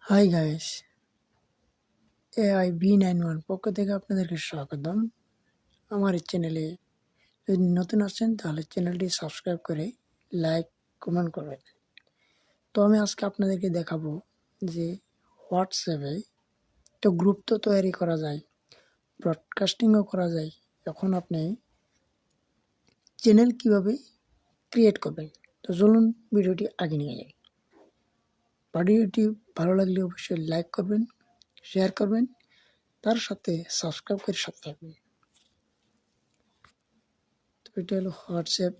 Hi guys, AI B91 পক্ষ থেকে আপনাদেরকে স্বাগতম। আমার এই চ্যানেলে যদি নতুন আসছেন তাহলে চ্যানেলটি সাবস্ক্রাইব করে লাইক কমেন্ট করবেন। তো আমি আজকে আপনাদেরকে দেখাবো যে হোয়াটসঅ্যাপে তো গ্রুপ তো তৈরি করা যায়, ব্রডকাস্টিংও করা যায়। এখন আপনি চ্যানেল কিভাবে ক্রিয়েট করবেন, তো চলুন ভিডিওটি আগে নিয়ে যাই। ভিডিওটি ভালো লাগলে অবশ্যই লাইক করবেন, শেয়ার করবেন, তার সাথে সাবস্ক্রাইব করে সাথে থাকবেন। তো এটা হলো হোয়াটসঅ্যাপ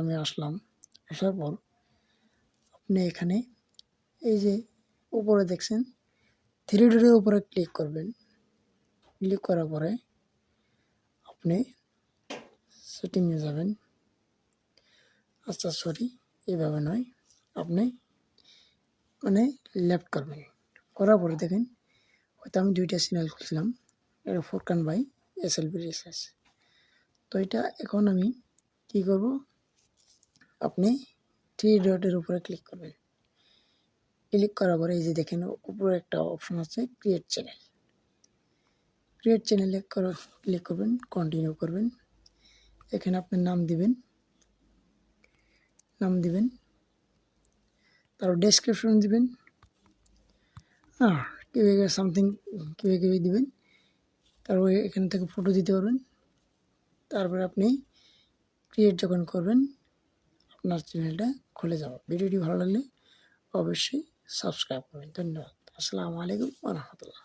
আমি আসলাম। আসার পর আপনি এখানে এই যে উপরে দেখছেন থ্রি ডটের উপরে ক্লিক করবেন। ক্লিক করার পরে আপনি সেটিংয়ে যাবেন। আচ্ছা সরি, এইভাবে নয়, আপনি লেফট করবেন। করার পরে দেখেন হয়তো আমি দুইটা চ্যানেল খুলছিলাম, এটা ফুরকান ভাই SLB রিসার্চ। তো এটা এখন আমি কি করব, আপনি থ্রি ডটের উপরে ক্লিক করবেন। ক্লিক করার পরে এই যে দেখেন উপরে একটা অপশন আছে ক্রিয়েট চ্যানেল। ক্রিয়েট চ্যানেলে ক্লিক করবেন, কন্টিনিউ করবেন। এখানে আপনার নাম দিবেন, তারপর ডেসক্রিপশন দিবেন, কীভাবে সামথিং কীভাবে দিবেন। তারপরে এখান থেকে ফটো দিতে পারবেন। তারপরে আপনি ক্রিয়েট যখন করবেন আপনার চ্যানেলটা খুলে যাবে। ভিডিওটি ভালো লাগলে অবশ্যই সাবস্ক্রাইব করবেন। ধন্যবাদ। আসসালামু আলাইকুম ওয়া রাহমাতুল্লাহ।